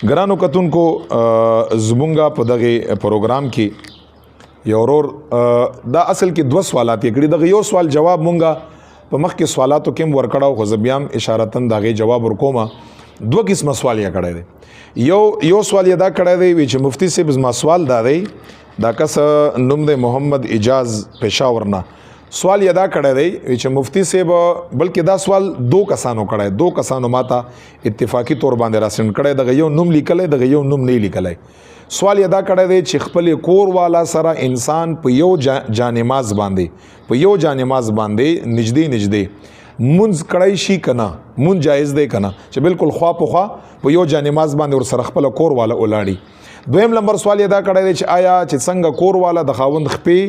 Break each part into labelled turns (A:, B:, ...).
A: ګرانو کتونکو زمونږه په دغه پروګرام کې یو ورور دا اصل کې دوه سوالات یې کړي. دغه یو سوال جواب مونږه په مخکې سوالاتو کې ورکړاو، خو زه بیا هم اشارتن دغه جواب ورکوم. دوه قسمه سوال یې کړی دی. یو سوال یې دا کړی دی چې مفتی صاحب زما سوال دا دی، دا کس نوم دی محمد اجاز پېښور نه. سوال یې دا کړی دی چې مفتی صاحب، بلکې دا سوال دو کسانو کړی، دو کسانو ماته اتفاقی طور باندې راسند کړی. دغه یو نوم لیکلی، دغه یو نوم نه لیکلی. سوال یې دا کړی دی چې خپل کور والا سره انسان په یو جانماز باندې نږدې منځ کړی شي کنه، منځ جایز دی کنه، چې بالکل خوا په خوا په یو جانماز باندې ور سره خپل کور والا ولاړي. دویم نمبر سوال یې دا کړی دی چې آیا چې څنګه کور والا د خاوند خپې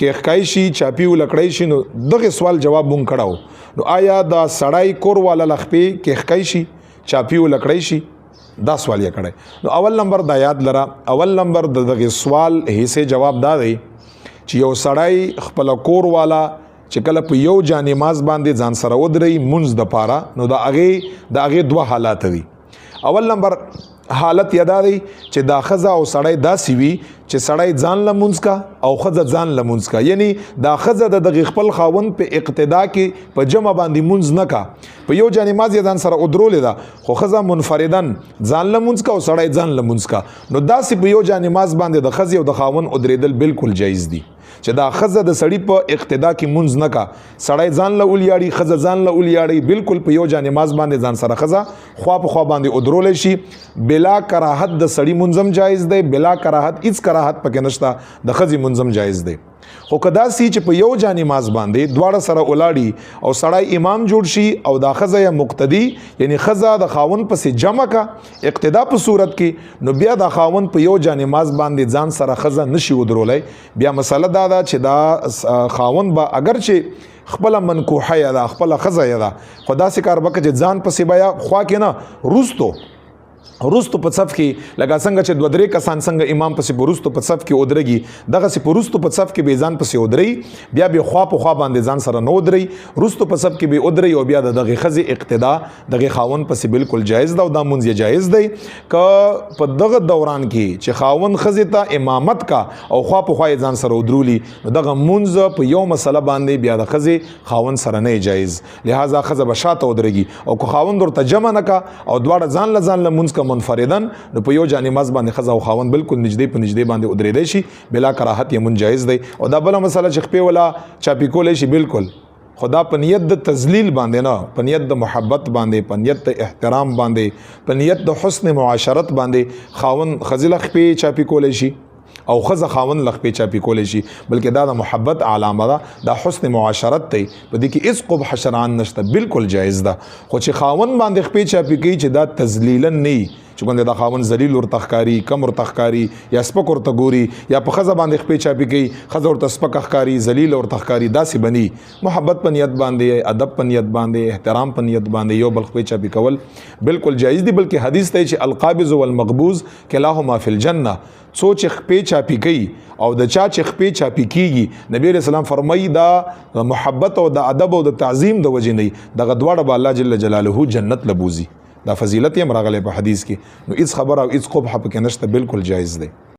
A: کې ښکای شي، چاپی ولکړی شي، نو دغه سوال جواب مونږ کړو. نو آیا دا سړی کور والا لخپې کې ښکای شي، چاپی ولکړی شي؟ دا سوال یې کړی. نو اول نمبر دا یاد لره، اول نمبر د دغه سوال حصے جواب دا دی چې یو سړی خپل کور والا چې کله په یو جانماز باندې ځان سره ودري منځ د پاره، نو د هغې دوه حالات دي. اول نمبر حالت یادا دی چې دا ښځه او سړی داسې وي چې سړی ځان لمونځ کا او ښځه ځان لمونځ کا، یعنی دا ښځه د دغه خپل خاوند په اقتدا کې په جمع باندې مونځ نه کا، په یو جانماز یې ځان سره ودرولې ده، خو ښځه منفردن ځان لمونځ کا او سړی ځان لمونځ کا. نو داسې په یو جانماز باندې د ښځې او د خاوند ودرېدل بالکل جایز دي، چې دا ښځه د سړي په اقتدا کې مونځ نه کا، سړی ځان له ولیاړي، ښځه ځان له ولیاړي، بالکل په یو جانماز باندې ځان سره ښځه خوا په خوا باندې ودرولی شي. بلا کراهت د سړي منځم جایز دی، بلا کراهت هیڅ کراهت پکې نشته، د ښځې منځم جایز دی. خو که داسې چې په یو جانماز باندې دواړه سره ولاړي او سړی امام جوړ شي او دا ښځه یا مقتدي، یعنی ښځه د خاوند پسې جمع کا اقتدا په صورت کې، نو بیا د خاوند په یو جانماز باندې ځان سره ښځه نشي ودرولی. بیا مسله دا ده چې دا خاوند به اگر چې خپل منکوحه یا دا خپل ښځه یا دا، خو داسې کار وکړه چې ځان پسې بیا خوا کې نه روستو په صف کې، لکه څنګه چې دوه درې کسان څنګه امام پسې په روستو په صف کې ودرېږي، دغسې په روستو په صف کې به ځان پسې ودرېږي، بیا به خوا په خوا باندې ځان سره نه ودرېږي، روستو په صف کې به ودرېږي او بیا د دغې ښځې اقتدا دغې خاوند پسې بالکل جایز ده او دا منځ یې جایز دی. که په دغه دوران کې چې خاوند ښځې ته امامت کا او خوا په خوا یې ځان سره ودرولي، نو دغه منځ په یو مسله باندې بیا د ښځې خاوند سره نه جایز، لہذا ښځه به شاته ودرېږي. او که خاوند ورته جمع نه کا او دواړه ځان له منځ کا منفردن، نو په یو جانماز باندې ښځه او خاوند بالکل نږدې په نږدې باندې ودرېدی شي، بلا کراهت یې منځ جایز دی. او دا بله مسله چې خپې ولا چاپی کولی شي، بالکل خدا په نیت د تذلیل باندې نه، په نیت د محبت باندې، په نیت د احترام باندې، په نیت د حسن معاشرت باندې خاوند ښځې له خپې چاپی کولی شي او ښځه خاوند له خپې چاپی کولی شي، بلکې دا د محبت علامه ده، دا حسن معاشرت دی، په دې کې هېڅ قبح شرعاً نشته، بالکل جایز ده. خو چې خاوند باندې خپې چاپی کوي چې دا تذلیلا نه وي، چې ګوندې دا خاوند ذلیل ورته ښکاري، کم ورته ښکاري، یا سپک ورته ګوري، یا په ښځه باندې خپې چاپی کوي، ښځه ورته سپکه ښکاري، ذلیل ورته ښکاري، داسې به نه. محبت په نیت باندې، ادب په نیت باندې، احترام په نیت باندې یو بل خپې چاپی کول بالکل جایز دي. بلکې حدیث دی چې القابض والمقبوض کلاهما فی الجنه، څو چې خپې چاپی کوي او د چا چې خپې چاپی کیږي، نبی علیہ السلام فرمایي دا محبت او د ادب او د تعظیم د وجې نه، دغه دواړه به الله جل جلاله جنت لبوزي. دا فضیلت یې هم راغلی په حدیث کې. نو هیڅ خبره او هیڅ قبح پکې نشته، بالکل جایز دی.